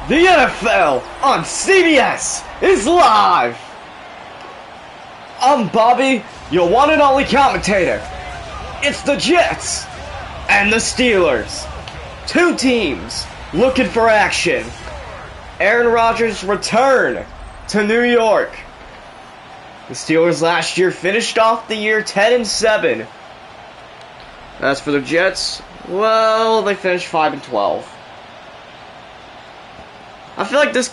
The NFL on CBS is live! I'm Bobby, your one and only commentator. It's the Jets and the Steelers. Two teams looking for action. Aaron Rodgers' return to New York. The Steelers last year finished off the year 10-7. As for the Jets, well, they finished 5-12. I feel like this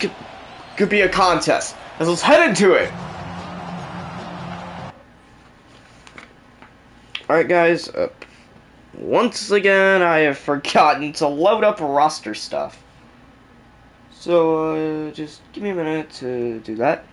could be a contest. So let's head into it. Alright guys, once again I have forgotten to load up roster stuff. So just give me a minute to do that.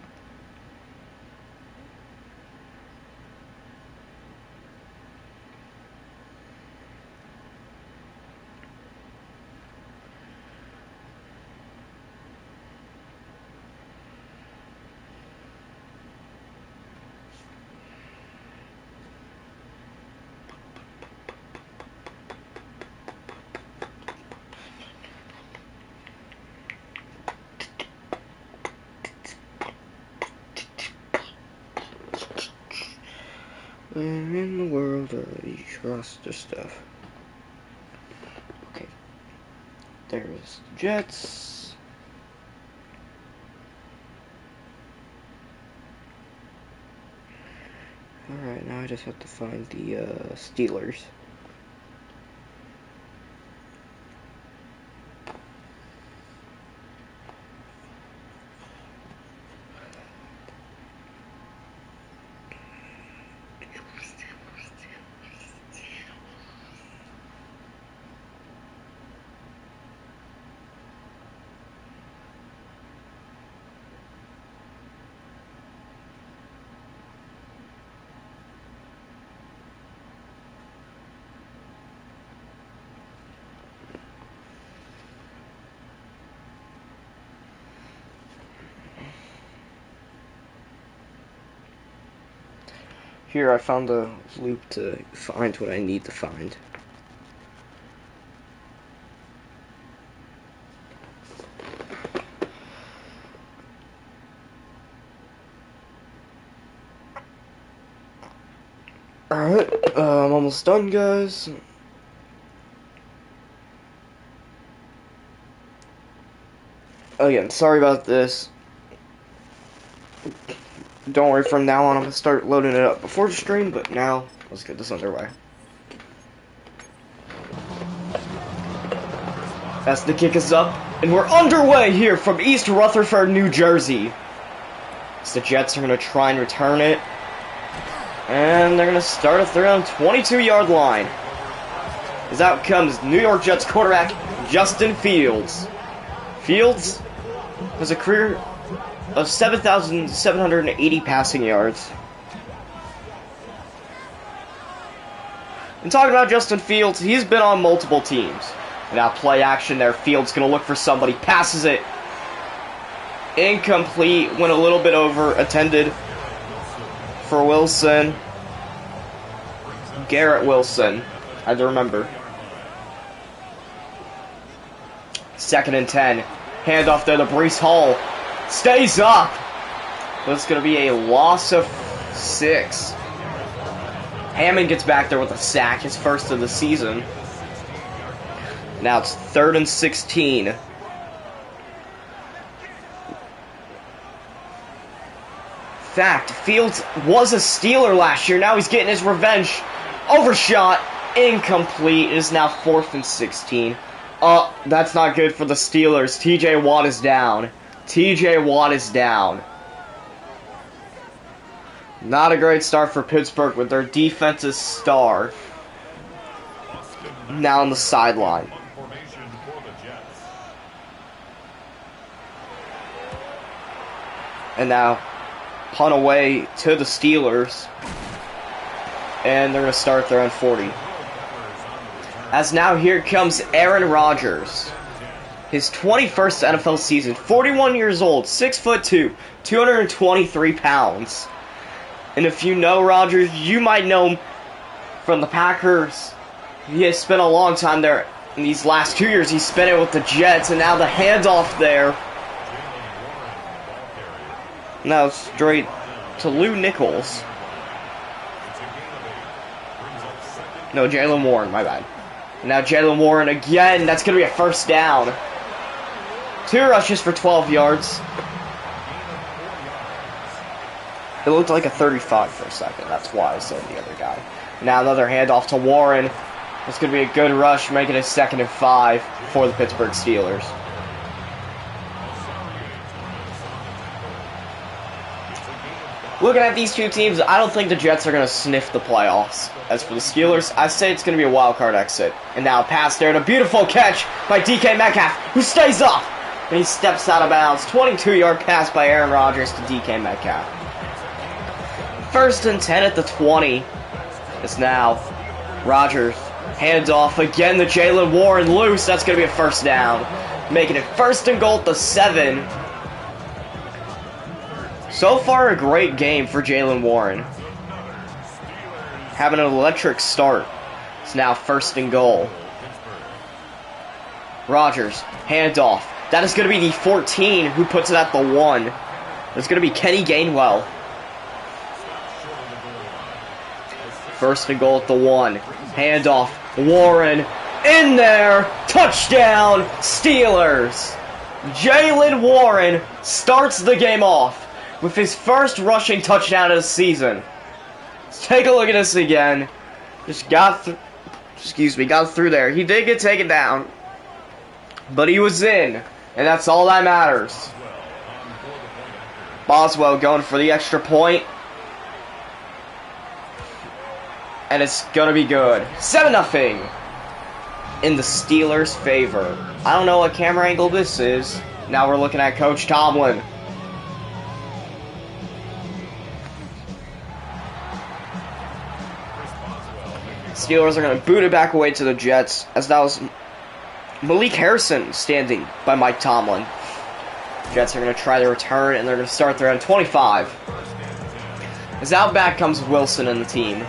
Where in the world are these roster stuff? Okay. There's the Jets. Alright, now I just have to find the Steelers. Here I found a loop to find what I need to find. Alright, I'm almost done, guys. Again, sorry about this. Don't worry, from now on I'm going to start loading it up before the stream, but now, let's get this underway. As the kick is up, and we're underway here from East Rutherford, New Jersey. So the Jets are going to try and return it. And they're going to start at their own 22-yard line. As out comes New York Jets quarterback Justin Fields. Fields has a career of 7,780 passing yards. And talking about Justin Fields, he's been on multiple teams. Now play action there. Fields going to look for somebody. Passes it. Incomplete. Went a little bit over attended for Wilson. Garrett Wilson. I had to remember. 2nd and 10. Handoff there to Breece Hall. Stays up. But it's going to be a loss of 6. Hammond gets back there with a sack, his first of the season. Now it's 3rd and 16. Fact, Fields was a Steeler last year. Now he's getting his revenge. Overshot. Incomplete. It is now 4th and 16. That's not good for the Steelers. TJ Watt is down. TJ Watt is down. Not a great start for Pittsburgh with their defensive star now on the sideline. And now punt away to the Steelers. And they're going to start their own 40. As now here comes Aaron Rodgers. His 21st NFL season. 41 years old. 6'2", 223 pounds. And if you know Rodgers, you might know him from the Packers. He has spent a long time there In these last 2 years, he spent it with the Jets, and now the handoff there. Now straight to Lou Nichols. No, Jaylen Warren, my bad. Now Jaylen Warren again. That's going to be a first down. 2 rushes for 12 yards. It looked like a 35 for a second. That's why I said the other guy. Now another handoff to Warren. It's going to be a good rush, making it 2nd and 5 for the Pittsburgh Steelers. Looking at these two teams, I don't think the Jets are going to sniff the playoffs. As for the Steelers, I say it's going to be a wild card exit. And now a pass there and a beautiful catch by DK Metcalf, who stays up. And he steps out of bounds. 22-yard pass by Aaron Rodgers to DK Metcalf. 1st and 10 at the 20. It's now Rodgers. Hands off again to Jaylen Warren loose. That's going to be a first down. Making it 1st and goal at the 7. So far, a great game for Jaylen Warren. Having an electric start. It's now 1st and goal. Rodgers, handoff. That is going to be the 14 who puts it at the 1. It's going to be Kenny Gainwell. 1st and goal at the 1. Handoff. Warren in there. Touchdown, Steelers. Jaylen Warren starts the game off with his first rushing touchdown of the season. Let's take a look at this again. Just got through there. He did get taken down, but he was in, and that's all that matters. Boswell going for the extra point. And it's gonna be good. 7-0 in the Steelers' favor. I don't know what camera angle this is. Now we're looking at Coach Tomlin. Steelers are gonna boot it back away to the Jets, as that was Malik Harrison standing by Mike Tomlin. Jets are gonna try the return, and they're gonna start their own 25. As out back comes Wilson and the team.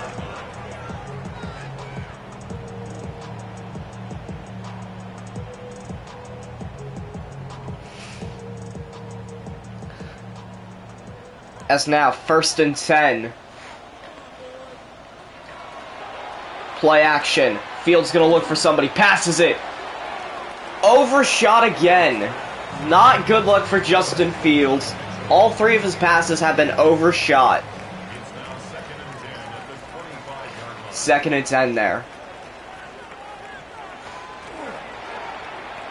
As now 1st and 10. Play action. Fields gonna look for somebody. Passes it. Overshot again. Not good luck for Justin Fields. All 3 of his passes have been overshot. 2nd and 10 there.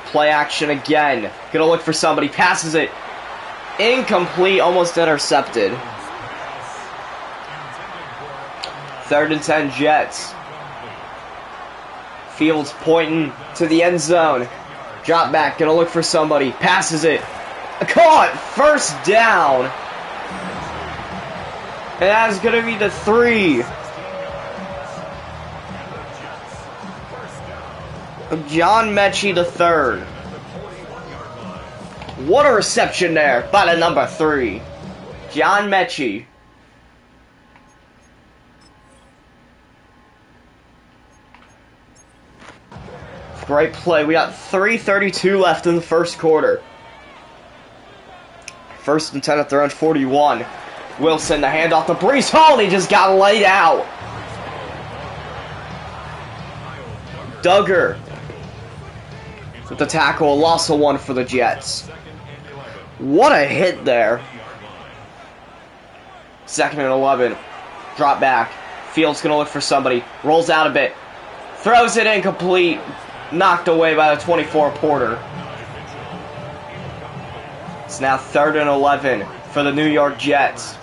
Play action again. Gonna look for somebody. Passes it. Incomplete, almost intercepted. 3rd and 10 Jets. Fields pointing to the end zone. Drop back, gonna look for somebody. Passes it. Caught! 1st down. And that's gonna be the 3. Of John Mechie III. What a reception there by the number 3. John Mechie. Great play. We got 3:32 left in the 1st quarter. 1st and 10 at their own 41. Wilson, the handoff to Breece Hall. He just got laid out. Duggar with the tackle. Loss of 1 for the Jets. What a hit there. 2nd and 11. Drop back. Fields going to look for somebody. Rolls out a bit. Throws it incomplete. Knocked away by the 24 Porter. It's now 3rd and 11 for the New York Jets.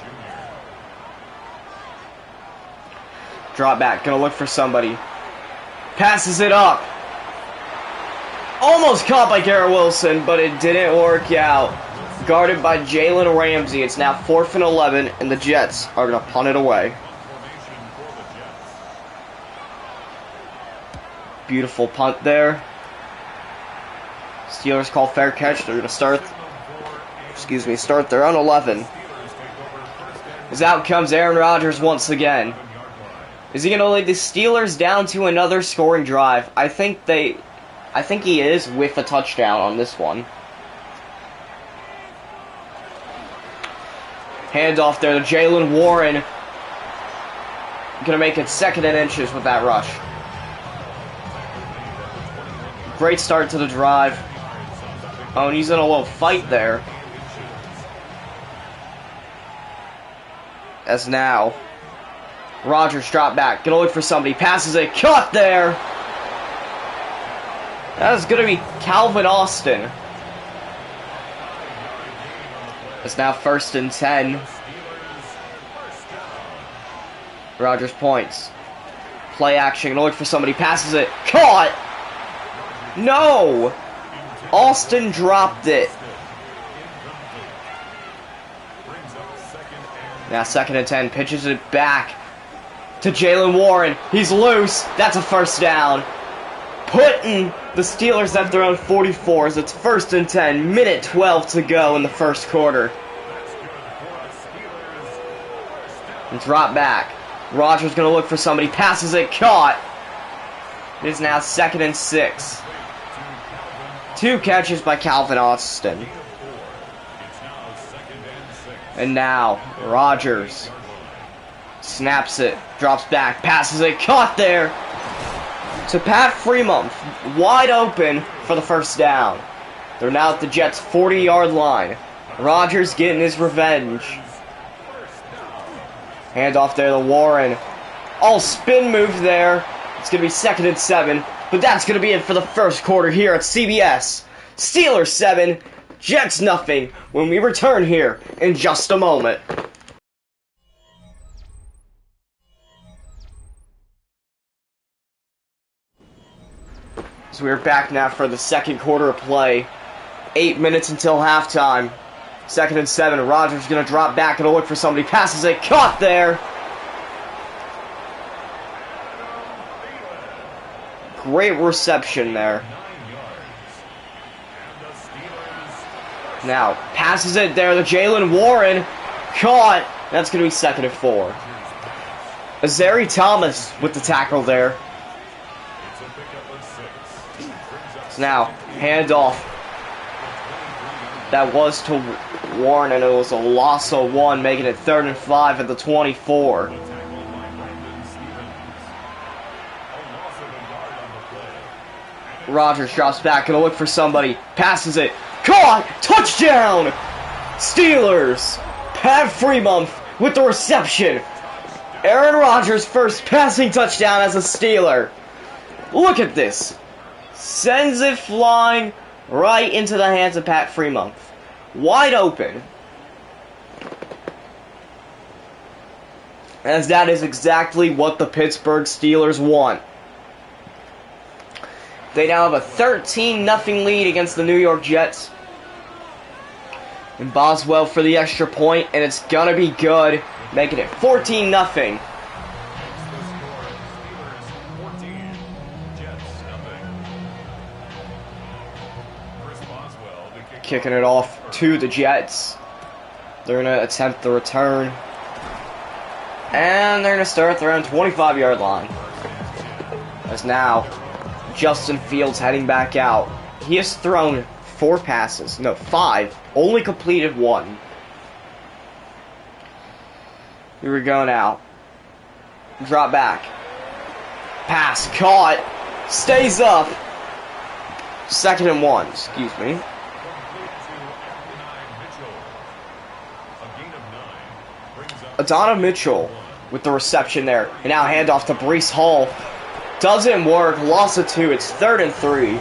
Drop back. Going to look for somebody. Passes it up. Almost caught by Garrett Wilson, but it didn't work out. Guarded by Jalen Ramsey. It's now 4th and 11, and the Jets are going to punt it away. Beautiful punt there. Steelers call fair catch. They're going to start their own 11. As out comes Aaron Rodgers once again. Is he going to lead the Steelers down to another scoring drive? I think they I think he is with a touchdown on this one. Handoff there to Jaylen Warren. Gonna make it 2nd and inches with that rush. Great start to the drive. Oh, and he's in a little fight there. As now, Rodgers dropped back. Gonna look for somebody. Passes it. Caught there. That is gonna be Calvin Austin. It's now 1st and 10. Rodgers points. Play action. Gonna look for somebody. Passes it. Caught! No! Austin dropped it. Now 2nd and 10. Pitches it back to Jaylen Warren. He's loose. That's a 1st down. Putting the Steelers at their own 44 as it's 1st and 10. Minute 12 to go in the 1st quarter. And drop back. Rodgers gonna look for somebody. Passes it. Caught. It is now 2nd and 6. 2 catches by Calvin Austin. And now, Rodgers snaps it, drops back, passes it, caught there to Pat Freeman, wide open for the 1st down. They're now at the Jets' 40-yard line. Rodgers getting his revenge. Handoff there to Warren. All spin move there. It's going to be 2nd and 7, but that's going to be it for the 1st quarter here at CBS. Steelers 7, Jets nothing, when we return here in just a moment. So we're back now for the 2nd quarter of play. 8 minutes until halftime. 2nd and 7, Rodgers gonna drop back and look for somebody. Passes it, caught there. Great reception there. Now, passes it there to Jaylen Warren. Caught. That's going to be 2nd and 4. Azari Thomas with the tackle there. So now, handoff. That was to Warren, and it was a loss of 1, making it 3rd and 5 at the 24. Rodgers drops back, gonna look for somebody. Passes it. Caught! Touchdown! Steelers! Pat Freeman with the reception. Aaron Rodgers' first passing touchdown as a Steeler. Look at this. Sends it flying right into the hands of Pat Freeman. Wide open. As that is exactly what the Pittsburgh Steelers want. They now have a 13-0 lead against the New York Jets. And Boswell for the extra point, and it's gonna be good, making it 14-0. Kicking it off to the Jets. They're gonna attempt the return. And they're gonna start at their own 25-yard line. As now, Justin Fields heading back out. He has thrown 4 passes. No, 5. Only completed 1. Here we go now. Drop back. Pass. Caught. Stays up. 2nd and 1. Excuse me. Adonai Mitchell with the reception there. And now handoff to Breece Hall. Doesn't work. Loss of 2. It's 3rd and 3.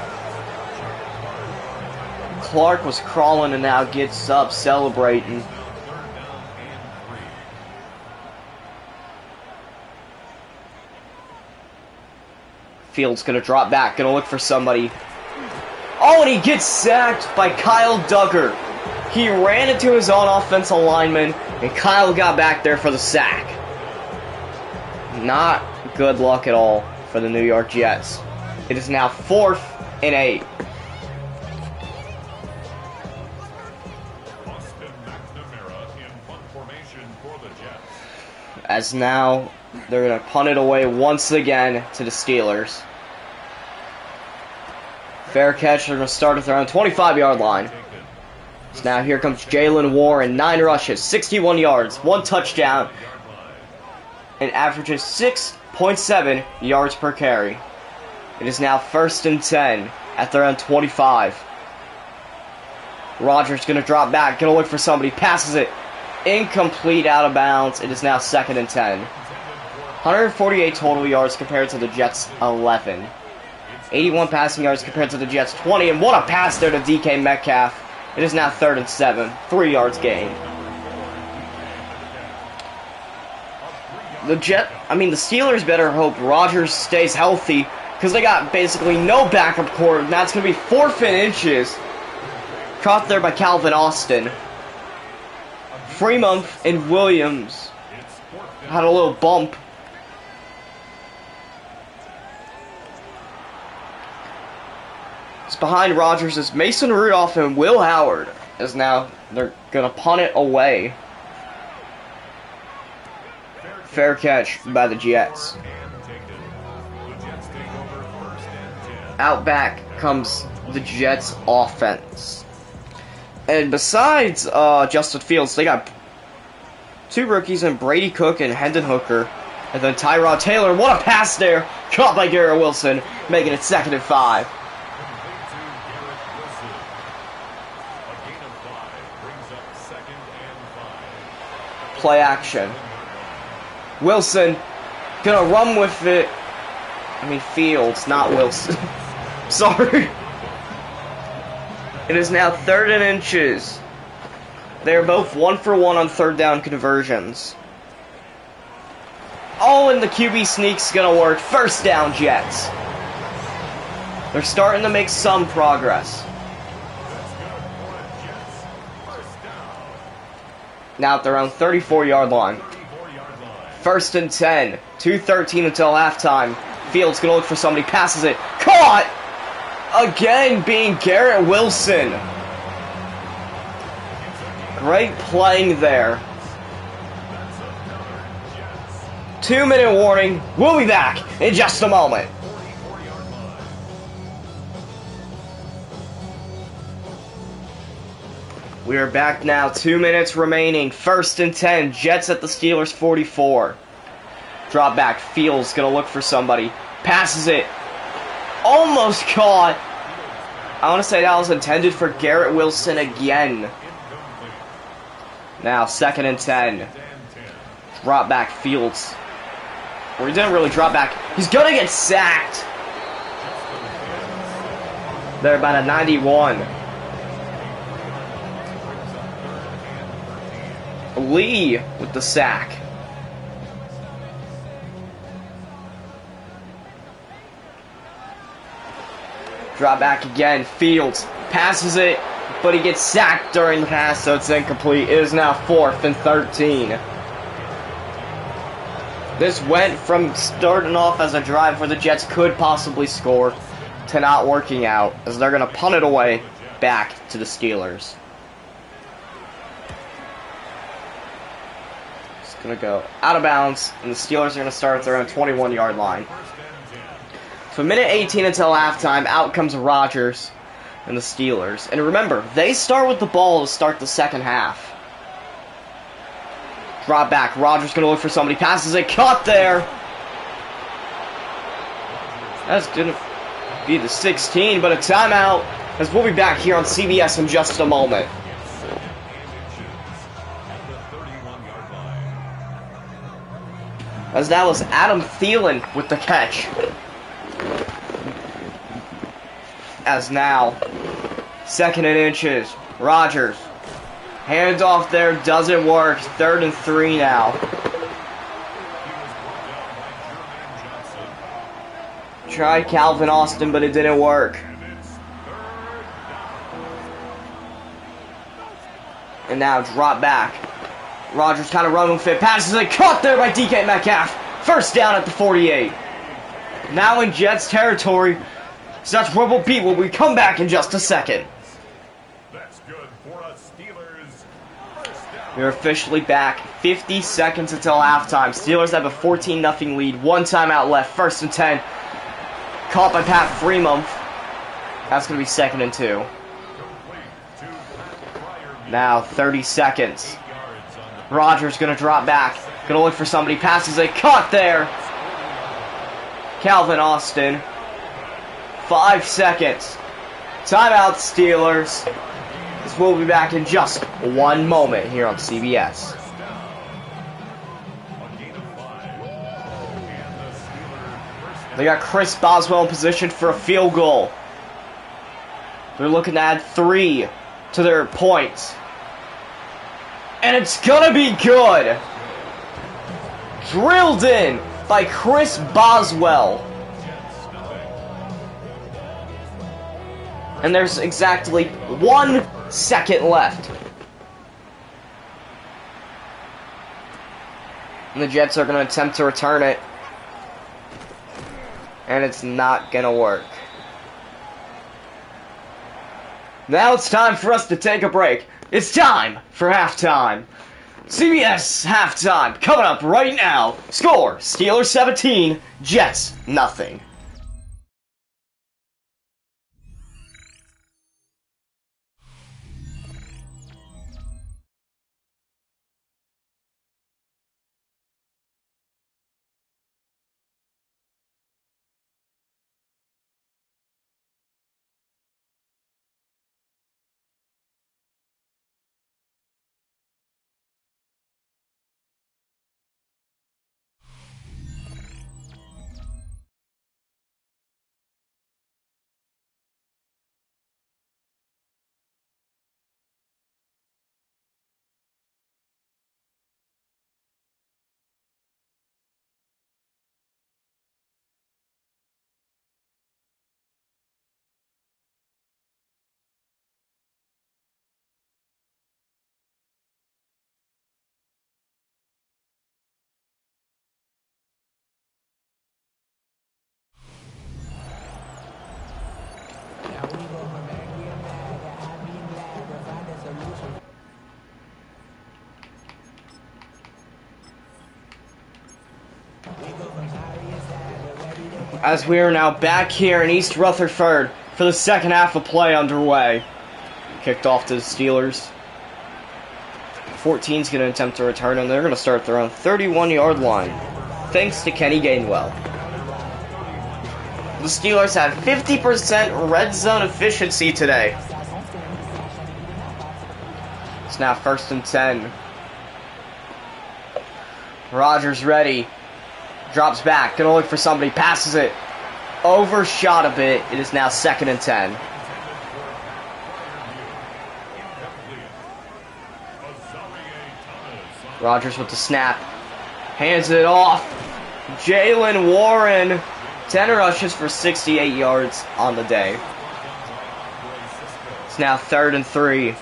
Clark was crawling and now gets up celebrating. Fields gonna drop back. Gonna look for somebody. Oh, and he gets sacked by Kyle Duggar. He ran into his own offensive lineman, and Kyle got back there for the sack. Not good luck at all for the New York Jets. It is now 4th and 8. As now, they're going to punt it away once again to the Steelers. Fair catch. They're going to start at their own 25-yard line. So now here comes Jalen Warren. 9 rushes, 61 yards, 1 touchdown, and averages 6.7 yards per carry. It is now 1st and 10 at their own 25. Rogers going to drop back, going to look for somebody, passes it. Incomplete, out of bounds. It is now 2nd and 10. 148 total yards compared to the Jets' 11. 81 passing yards compared to the Jets' 20. And what a pass there to DK Metcalf. It is now 3rd and 7. 3 yards gained. The Steelers better hope Rogers stays healthy, because they got basically no backup core. Now it's going to be 4th and inches. Caught there by Calvin Austin. Fremont and Williams had a little bump. It's behind Rogers is Mason Rudolph and Will Howard. As now they're going to punt it away. Fair catch by the Jets. Out back comes the Jets offense. And besides Justin Fields, they got 2 rookies in Brady Cook and Hendon Hooker. And then Tyrod Taylor. What a pass there. Caught by Garrett Wilson, making it 2nd and 5. Play action. Wilson gonna run with it. Fields, not Wilson. Sorry. It is now 3rd and inches. They're both 1 for 1 on 3rd down conversions. Oh, and the QB sneak's gonna work. 1st down, Jets. They're starting to make some progress. Now at their own 34-yard line. 1st and 10. 2:13 until halftime. Fields gonna look for somebody. Passes it. Caught! Again being Garrett Wilson. Great playing there. 2-minute warning. We'll be back in just a moment. We are back now. 2 minutes remaining. 1st and 10. Jets at the Steelers' 44. Drop back. Fields gonna look for somebody. Passes it. Almost caught. I want to say that was intended for Garrett Wilson again. Now 2nd and 10. Drop back. Fields. Or he didn't really drop back. He's gonna get sacked. They're about a 91. Lee with the sack. Drop back again. Fields passes it, but he gets sacked during the pass, so it's incomplete. It is now 4th and 13. This went from starting off as a drive where the Jets could possibly score to not working out, as they're going to punt it away back to the Steelers. It's going to go out of bounds, and the Steelers are going to start at their own 21-yard line. So minute 18 until halftime, out comes Rogers and the Steelers. And remember, they start with the ball to start the second half. Drop back. Rogers going to look for somebody. Passes it. Caught there. That's going to be the 16, but a timeout, as we'll be back here on CBS in just a moment. As that was Adam Thielen with the catch. As now, 2nd and inches. Rogers. Handoff there doesn't work. 3rd and 3 now. Tried Calvin Austin, but it didn't work. And now drop back. Rogers kind of running fit. Passes it. Caught there by DK Metcalf. 1st down at the 48. Now in Jets territory. So that's where we'll be when we come back in just a second. That's good for us Steelers. We're officially back. 50 seconds until halftime. Steelers have a 14-0 lead. 1 timeout left. 1st and 10. Caught by Pat Fremont. That's going to be 2nd and 2. Now 30 seconds. Rodgers going to drop back. Going to look for somebody. Passes a cut there. Calvin Austin. 5 seconds. Timeout, Steelers. This will be back in just 1 moment here on CBS. They got Chris Boswell in position for a field goal. They're looking to add 3 to their points. And it's gonna be good. Drilled in by Chris Boswell. And there's exactly 1 second left. And the Jets are going to attempt to return it. And it's not going to work. Now it's time for us to take a break. It's time for halftime. CBS halftime coming up right now. Score, Steelers 17, Jets nothing. As we are now back here in East Rutherford for the second half of play underway. Kicked off to the Steelers. 14's going to attempt to return, and they're going to start at their own 31-yard line, thanks to Kenny Gainwell. The Steelers have 50% red zone efficiency today. It's now 1st and 10. Rodgers ready. Drops back, gonna look for somebody, passes it. Overshot a bit. It is now 2nd and 10. Rodgers with the snap. Hands it off. Jaylen Warren. 10 rushes for 68 yards on the day. It's now 3rd and 3.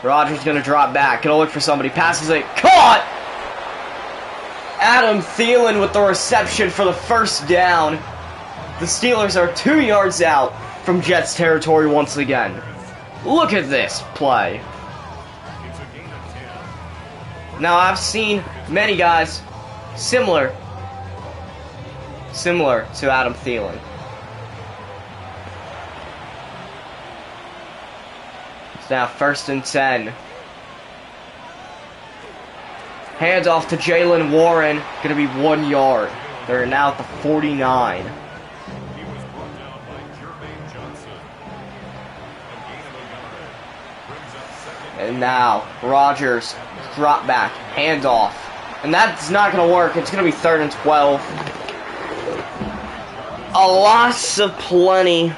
Rodgers gonna drop back, gonna look for somebody, passes it, caught! Adam Thielen with the reception for the first down. The Steelers are 2 yards out from Jets territory once again. Look at this play. Now I've seen many guys similar to Adam Thielen. It's now 1st and 10. Hands off to Jaylen Warren. Going to be 1 yard. They're now at the 49. And now, Rodgers, drop back, hand off. And that's not going to work. It's going to be 3rd and 12. A loss of plenty.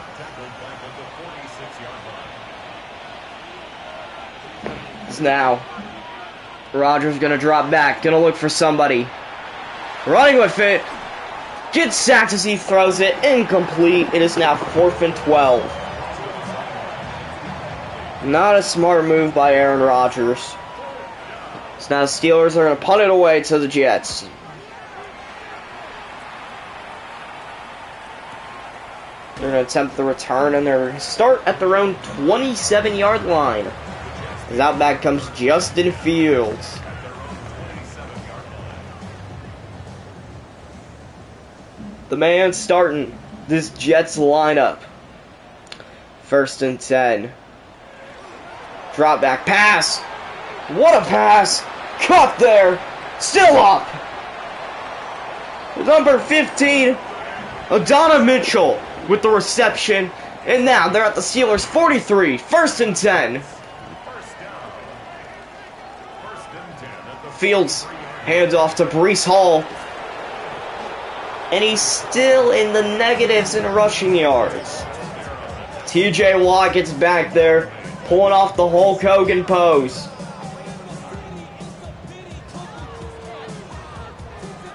It's now. Rodgers gonna drop back, gonna look for somebody. Running with it. Gets sacked as he throws it. Incomplete. It is now 4th and 12. Not a smart move by Aaron Rodgers. So now the Steelers are gonna punt it away to the Jets. They're gonna attempt the return, and they're gonna start at their own 27-yard line. As out back comes Justin Fields. The man starting this Jets lineup First and 10. Drop back pass. What a pass. Caught there. Still up. Number 15, Adonai Mitchell with the reception. And now they're at the Steelers 43. First and 10. Fields hands off to Breece Hall. And he's still in the negatives in rushing yards. TJ Watt gets back there, pulling off the Hulk Hogan pose.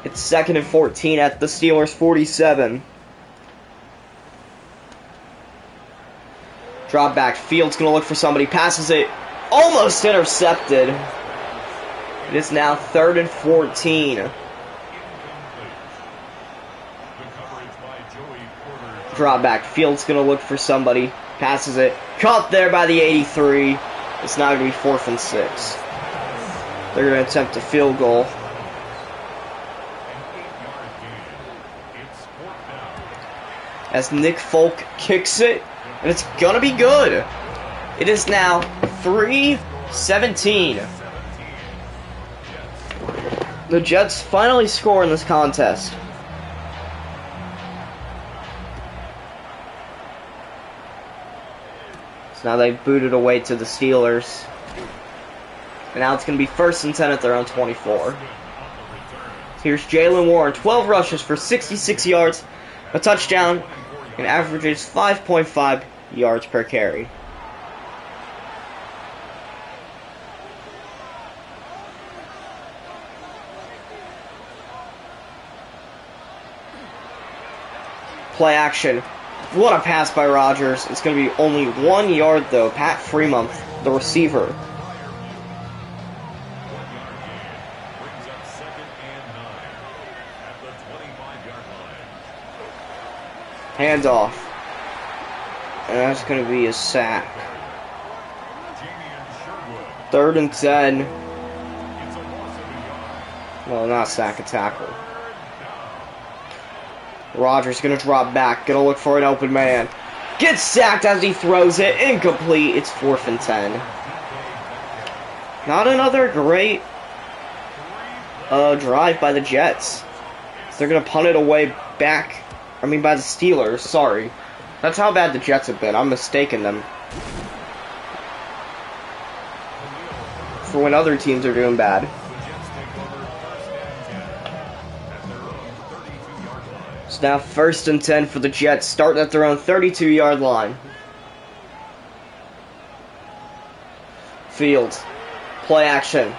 It's 2nd and 14 at the Steelers 47. Drop back. Fields going to look for somebody. Passes it. Almost intercepted. It is now 3rd and 14. Drop back. Fields going to look for somebody. Passes it. Caught there by the 83. It's now going to be 4th and 6. They're going to attempt a field goal. As Nick Folk kicks it, and it's gonna be good. It is now 3-17. The Jets finally score in this contest. So now they've booted away to the Steelers. And now it's gonna be 1st and 10 at their own 24. So here's Jaylen Warren, 12 rushes for 66 yards, a touchdown, and averages 5.5 yards per carry. Play action. What a pass by Rodgers. It's going to be only 1 yard though. Pat Fremont, the receiver. Handoff. And that's going to be a sack. 3rd and 10. Well, not sack, a tackle. Rodgers going to drop back. Going to look for an open man. Gets sacked as he throws it. Incomplete. It's 4th and 10. Not another great drive by the Jets. So they're going to punt it away back. By the Steelers, sorry. That's how bad the Jets have been. I'm mistaking them for when other teams are doing bad. So now 1st and 10 for the Jets, starting at their own 32-yard line. Fields, play action.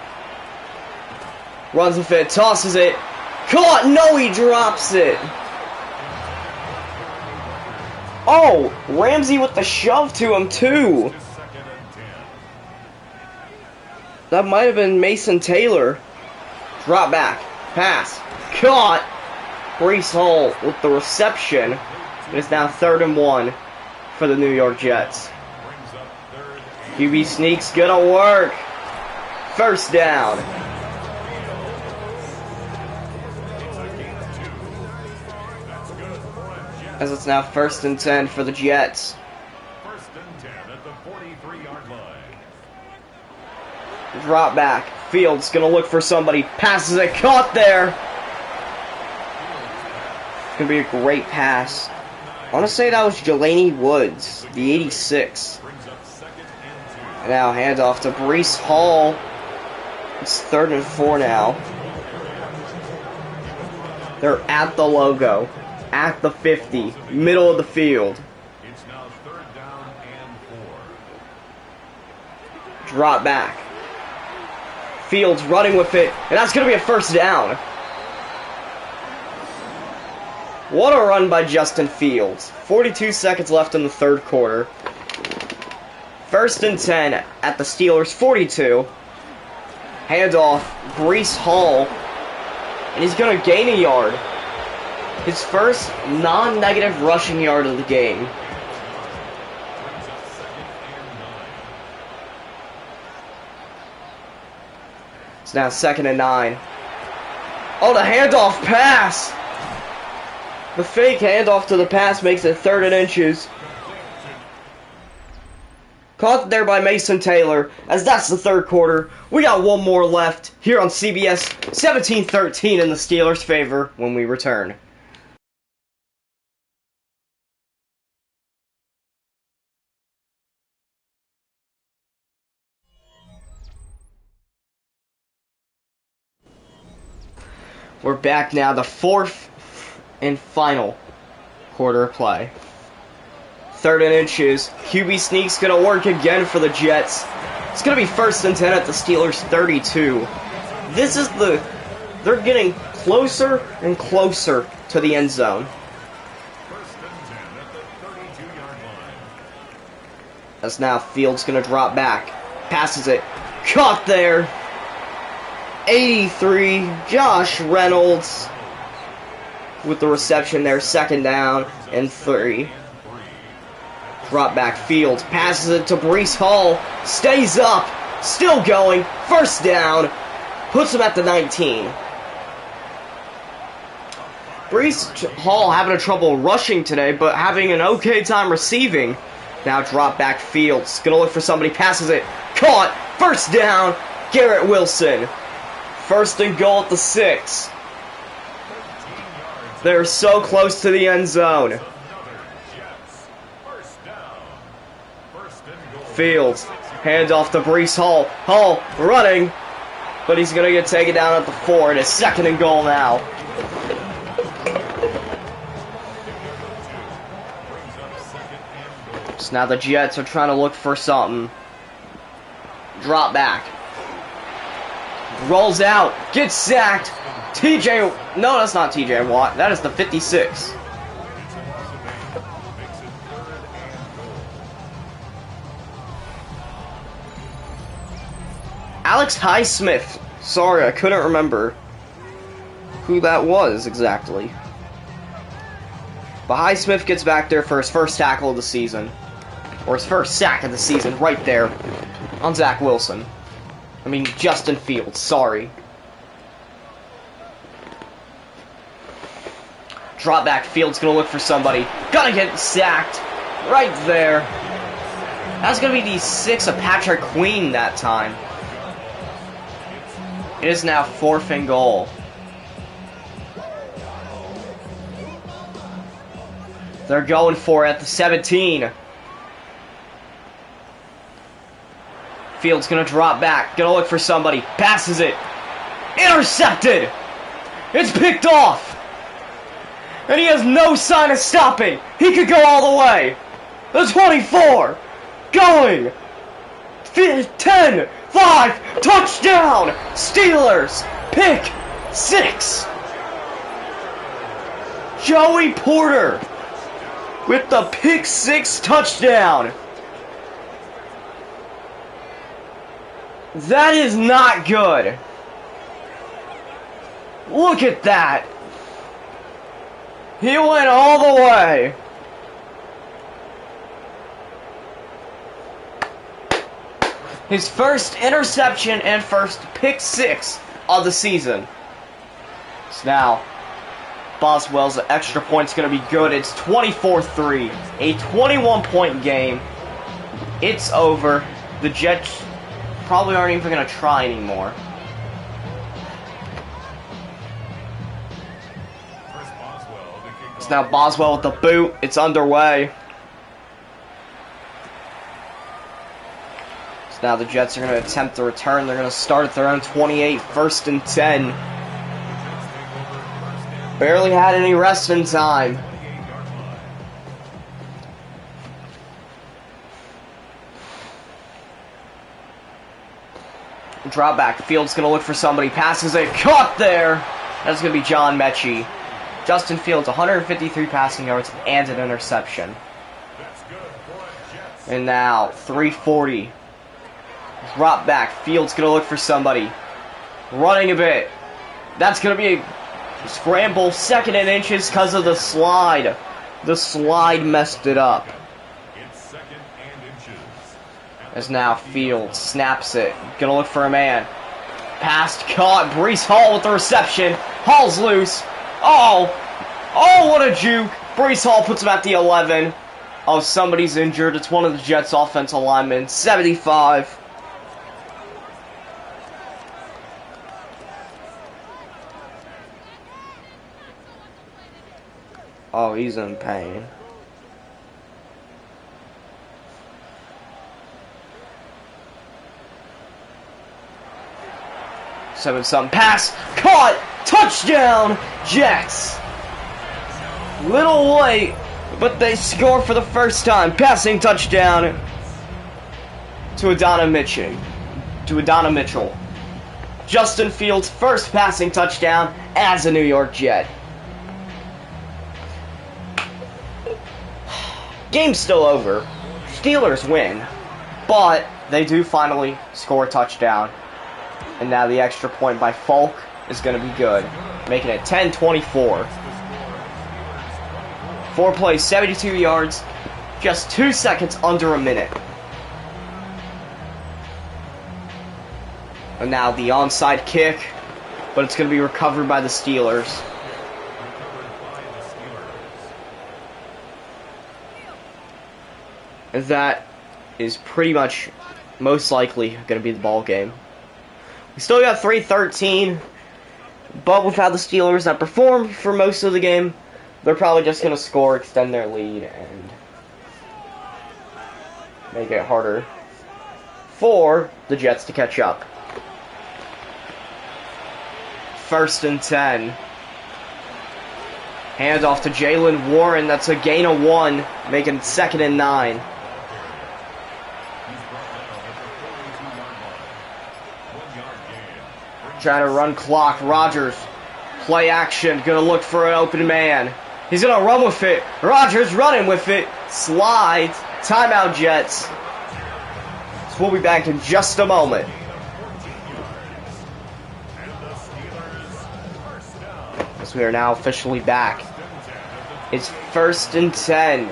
Runs with it, tosses it. Caught! No, he drops it. Oh, Ramsey with the shove to him, too. That might have been Mason Taylor. Drop back. Pass. Caught. Breece Hall with the reception. It is now 3rd and 1 for the New York Jets. QB sneak's gonna work. 1st down. As it's now 1st and 10 for the Jets. 1st and 10 at the 43-yard line. Drop back. Fields gonna look for somebody. Passes it. Caught there. It's gonna be a great pass. I want to say that was Jelani Woods, the 86. And now handoff to Breece Hall. It's 3rd and 4 now. They're at the logo. At the 50, middle of the field. It's now 3rd down and 4. Drop back. Fields running with it, and that's going to be a 1st down. What a run by Justin Fields. 42 seconds left in the 3rd quarter. 1st and 10 at the Steelers 42. Handoff, Breece Hall, and he's going to gain a yard. His first non-negative rushing yard of the game. It's now 2nd and 9. Oh, the handoff pass! The fake handoff to the pass makes it 3rd and inches. Caught there by Mason Taylor, as that's the third quarter. We got one more left here on CBS, 17-13 in the Steelers' favor when we return. We're back now, the fourth and final quarter of play. 3rd and inches. QB sneak's gonna work again for the Jets. It's gonna be 1st and 10 at the Steelers' 32. They're getting closer and closer to the end zone. First and 10 at the 32-yard line. As now Fields gonna drop back. Passes it. Caught there. 83. Josh Reynolds with the reception there. 2nd down and 3. Drop back Fields. Passes it to Breece Hall. Stays up. Still going. 1st down. Puts him at the 19. Breece Hall having trouble rushing today, but having an okay time receiving. Now drop back Fields. Gonna look for somebody. Passes it. Caught. 1st down. Garrett Wilson. 1st and goal at the 6. They're so close to the end zone. Fields. Handoff to Breece Hall. Hall running. But he's going to get taken down at the 4. And it's 2nd and goal now. So now the Jets are trying to look for something. Drop back. Rolls out. Gets sacked. TJ. No, that's not TJ Watt. That is the 56. Alex Highsmith. Sorry, I couldn't remember who that was exactly. But Highsmith gets back there for his first tackle of the season. Or his first sack of the season, right there on Zach Wilson. I mean, Justin Fields, sorry. Drop back, Fields gonna look for somebody. Gonna get sacked right there. That's gonna be the 6 of Patrick Queen that time. It is now 4th and goal. They're going for it at the 17. Fields gonna drop back, gonna look for somebody, passes it, intercepted! It's picked off! And he has no sign of stopping! He could go all the way! The 24! Going! 10! 5! Touchdown! Steelers! Pick 6! Joey Porter with the pick 6 touchdown! That is not good. Look at that. He went all the way. His first interception and first pick 6 of the season. So now, Boswell's extra point's going to be good. It's 24-3. A 21-point game. It's over. The Jets probably aren't even going to try anymore. It's now Boswell with the boot. It's underway. So now the Jets are going to attempt to return. They're going to start at their own 28, 1st and 10. Barely had any rest in time. Drop back. Fields going to look for somebody. Passes it. Caught there. That's going to be John Mechie. Justin Fields, 153 passing yards and an interception. And now, 340. Drop back. Fields going to look for somebody. Running a bit. That's going to be a scramble. 2nd and inches because of the slide. The slide messed it up. As now Fields snaps it. Gonna look for a man. Pass caught. Breece Hall with the reception. Hall's loose. Oh, what a juke. Breece Hall puts him at the 11. Oh, somebody's injured. It's one of the Jets' offensive linemen. 75. Oh, he's in pain. Seven-something pass. Caught. Touchdown, Jets. Little late, but they score for the first time. Passing touchdown to Adonai Mitchell. Justin Fields' first passing touchdown as a New York Jet. Game's still over. Steelers win, but they do finally score a touchdown. And now the extra point by Falk is going to be good, making it 10-24. 4 plays, 72 yards, just 2 seconds under a minute. And now the onside kick, but it's going to be recovered by the Steelers. And that is pretty much most likely going to be the ball game. We still got 3-13, but without the Steelers that performed for most of the game, they're probably just going to score, extend their lead, and make it harder for the Jets to catch up. 1st and 10. Hand off to Jaylen Warren. That's a gain of 1, making 2nd and 9. Trying to run clock. Rodgers. Play action. Gonna look for an open man. He's gonna run with it. Rodgers running with it. Slides. Timeout, Jets. So we'll be back in just a moment. As we are now officially back. It's 1st and 10.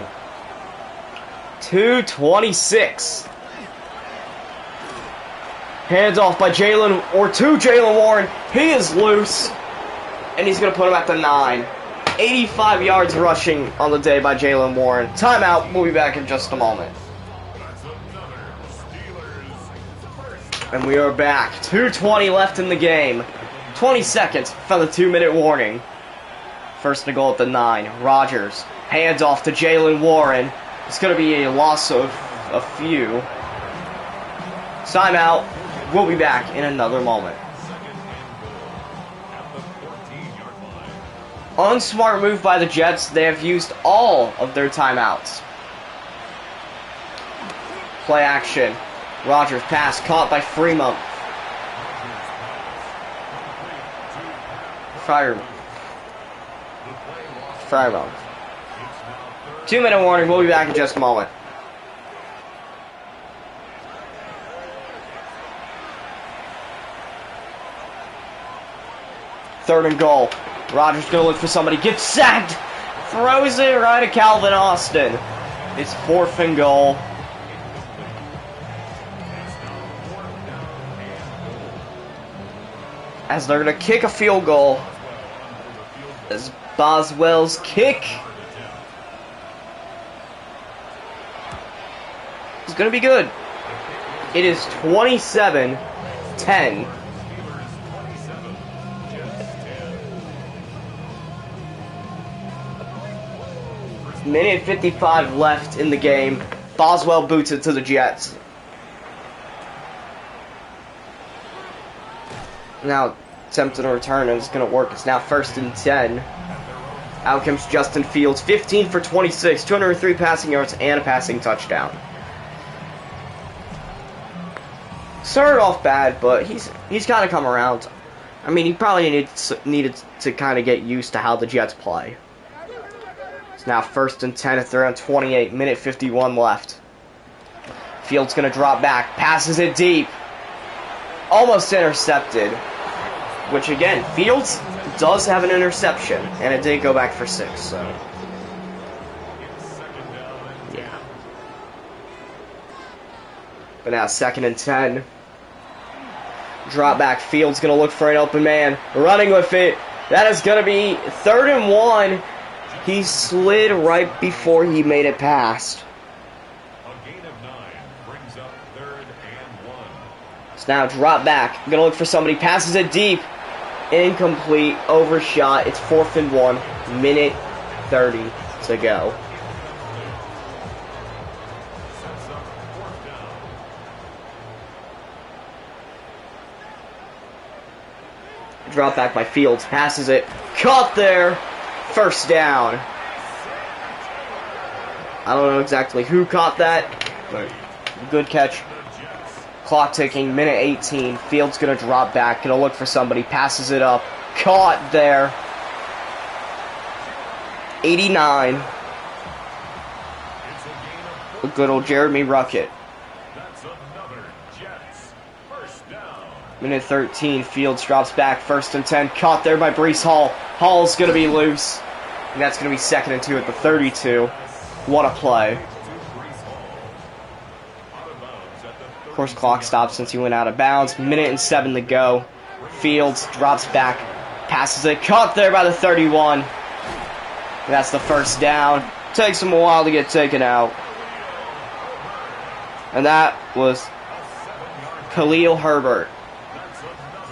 2:26. Hands off by Jaylen Warren. He is loose. And he's going to put him at the 9. 85 yards rushing on the day by Jaylen Warren. Timeout. We'll be back in just a moment. And we are back. 2:20 left in the game. 20 seconds from the 2-minute warning. 1st and goal at the 9. Rodgers. Hands off to Jaylen Warren. It's going to be a loss of a few. Timeout. We'll be back in another moment. Unsmart move by the Jets. They have used all of their timeouts. Play action. Rodgers pass caught by Fremont. Fremont. 2-minute warning. We'll be back in just a moment. Third and goal. Rodgers gonna look for somebody. Gets sacked. Throws it right at Calvin Austin. It's 4th and goal. As they're gonna kick a field goal. As Boswell's kick is gonna be good. It is 27-10. Minute 55 left in the game. Boswell boots it to the Jets. Now attempting to return, and it's going to work. It's now 1st and 10. Out comes Justin Fields. 15 for 26. 203 passing yards and a passing touchdown. Started off bad, but he's kind of come around. I mean, he probably needed to kind of get used to how the Jets play. Now 1st and 10 at around 28, minute 51 left. Fields gonna drop back, passes it deep. Almost intercepted. Which again, Fields does have an interception, and it did go back for 6, so. Yeah. But now 2nd and 10. Drop back, Fields gonna look for an open man. Running with it. That is gonna be 3rd and 1. He slid right before he made it past. A gain of 9 brings up 3rd and 1. So now drop back. Gonna look for somebody. Passes it deep. Incomplete. Overshot. It's 4th and 1. Minute 30 to go. Sets up 4th down. Drop back by Fields. Passes it. Caught there. 1st down. I don't know exactly who caught that, but good catch. Clock ticking. Minute 18. Fields gonna drop back. Gonna look for somebody. Passes it up. Caught there. 89. It's a gain of Good old Jeremy Ruckett. That's another Jets. 1st down. Minute 13, Fields drops back, 1st and 10, caught there by Brees Hall. Hall's gonna be loose, and that's gonna be 2nd and 2 at the 32. What a play. Of course, clock stops since he went out of bounds. Minute and 7 to go. Fields drops back, passes it, caught there by the 31. And that's the 1st down. Takes him a while to get taken out. And that was Khalil Herbert.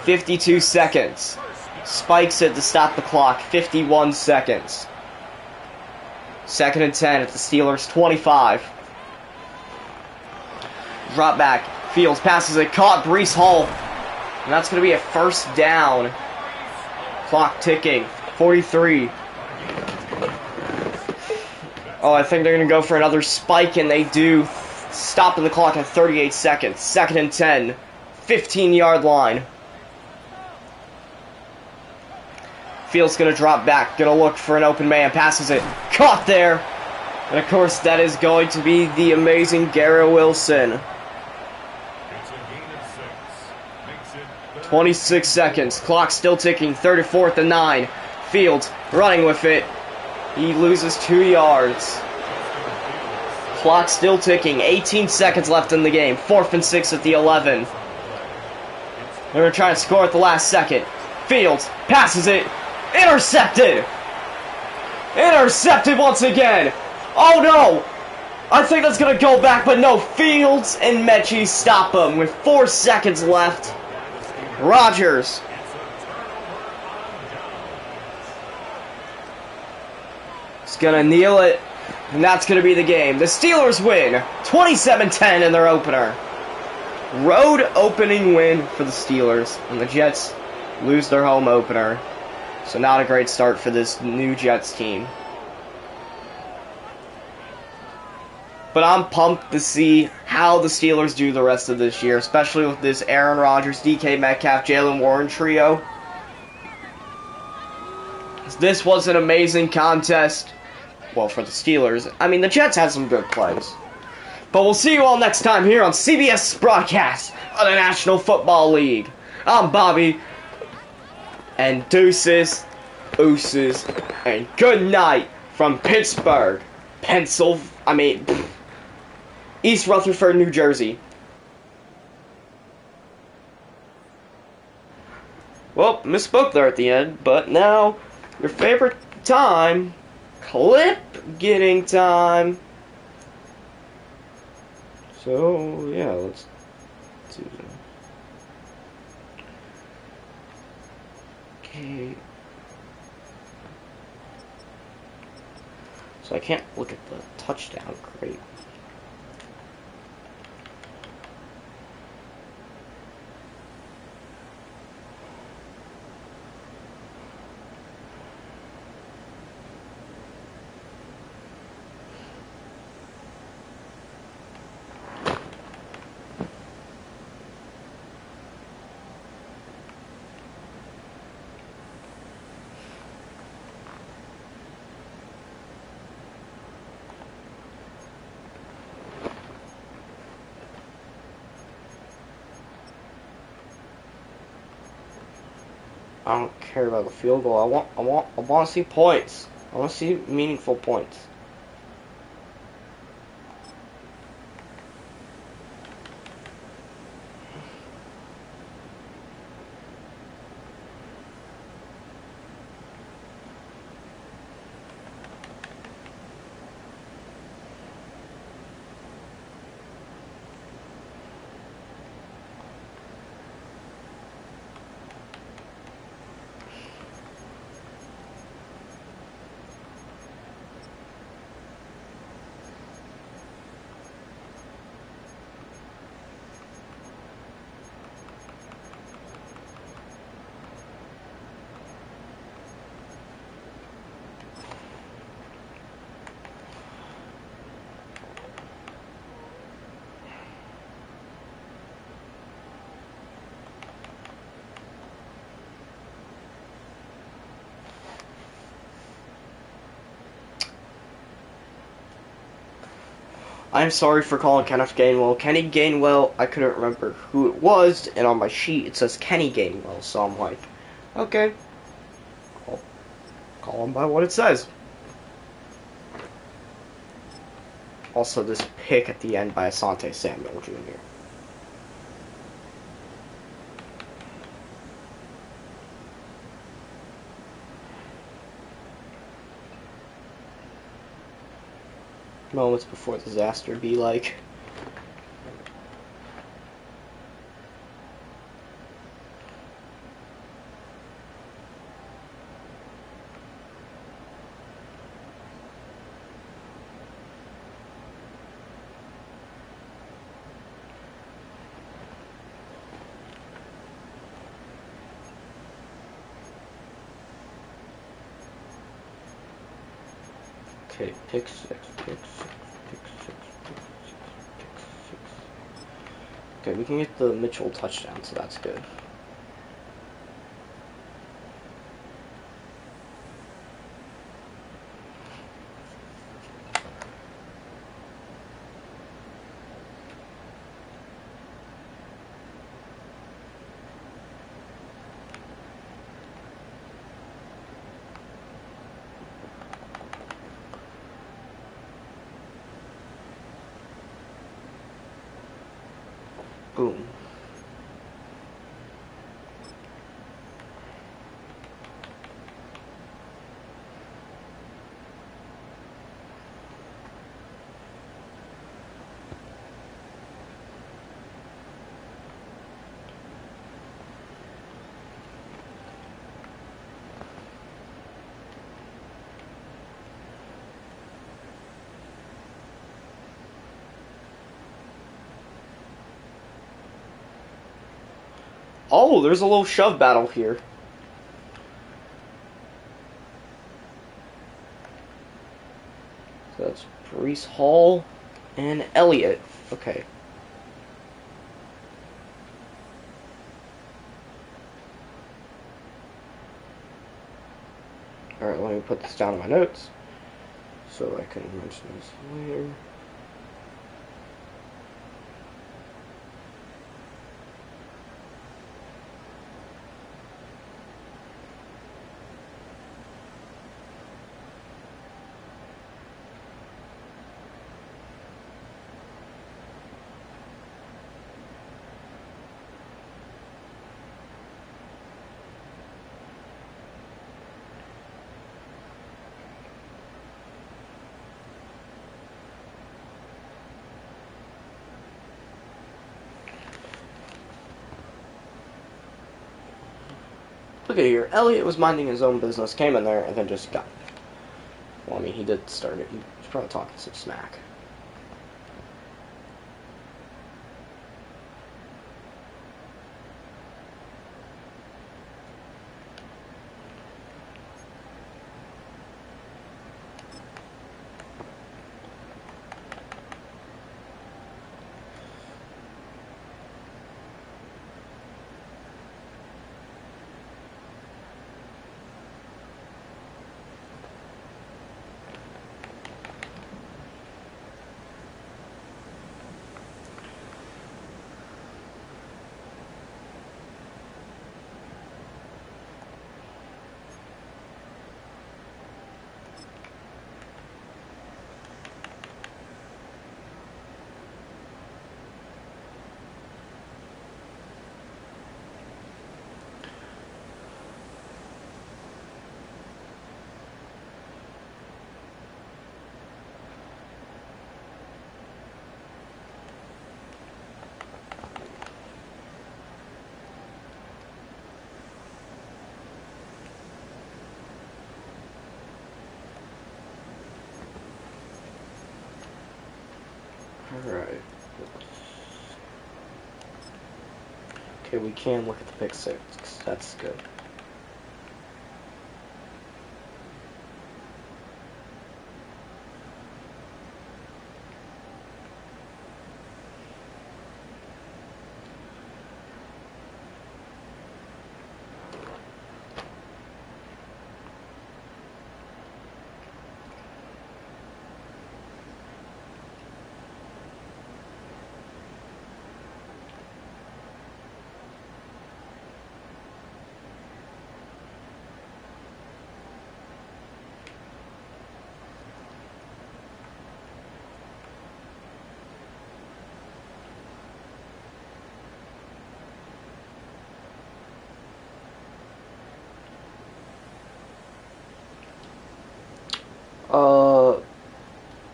52 seconds. Spikes it to stop the clock. 51 seconds. 2nd and 10 at the Steelers' 25. Drop back. Fields passes it. Caught Brees Hall. And that's going to be a 1st down. Clock ticking. 43. Oh, I think they're going to go for another spike, and they do. Stopping the clock at 38 seconds. 2nd and 10. 15-yard line. Fields gonna drop back, gonna look for an open man, passes it, caught there! And of course that is going to be the amazing Garrett Wilson. It's a gain of 6. Makes it 26 seconds, clock still ticking, 34th and 9. Fields running with it. He loses 2 yards. Clock still ticking, 18 seconds left in the game, 4th and 6 at the 11. They're gonna try to score at the last second. Fields passes it. Intercepted! Intercepted once again! Oh no! I think that's gonna go back, but no. Fields and Mechie stop him with 4 seconds left. Rodgers. He's gonna kneel it, and that's gonna be the game. The Steelers win 27-10 in their opener. Road opening win for the Steelers, and the Jets lose their home opener. So not a great start for this new Jets team. But I'm pumped to see how the Steelers do the rest of this year, especially with this Aaron Rodgers, DK Metcalf, Jalen Warren trio. This was an amazing contest. Well, for the Steelers. I mean, the Jets had some good plays. But we'll see you all next time here on CBS broadcast of the National Football League. I'm Bobby. And deuces, ooses, and good night from Pittsburgh, East Rutherford, New Jersey. Well, misspoke there at the end, but now your favorite time, clip getting time. So, yeah, let's do that. Okay. So I can't look at the touchdown crate. I don't care about the field goal. I want to see points. I want to see meaningful points. I'm sorry for calling Kenneth Gainwell Kenny Gainwell. I couldn't remember who it was, and on my sheet it says Kenny Gainwell, so I'm like, okay, call him by what it says. Also, this pick at the end by Asante Samuel Jr. Moments before disaster be like. Okay, pick six, pick six, pick six, pick six, pick six. Okay, we can get the Mitchell touchdown, so that's good. Boom. Oh, there's a little shove battle here. So that's Brees Hall and Elliott. Okay. Alright, let me put this down in my notes so I can mention this later. Look at here. Elliott was minding his own business, came in there, and then just got. Well, I mean, he did start it. He was probably talking some smack. Alright. Okay, we can look at the pick six. That's good.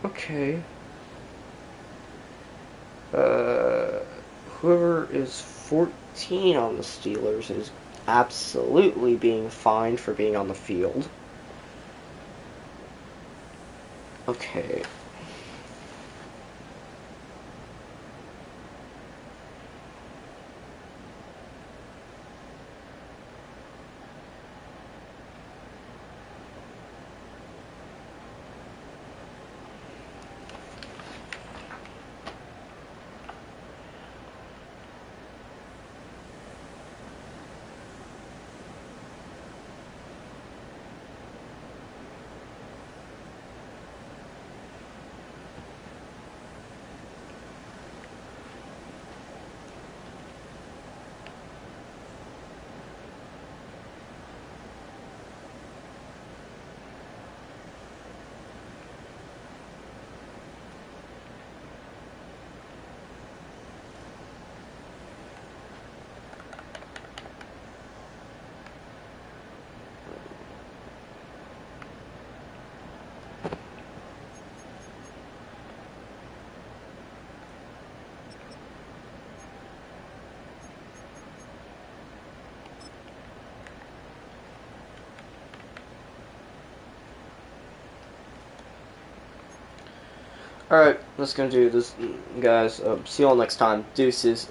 Okay. Whoever is 14 on the Steelers is absolutely being fined for being on the field. Okay. Alright, that's gonna do this, guys. See you all next time. Deuces.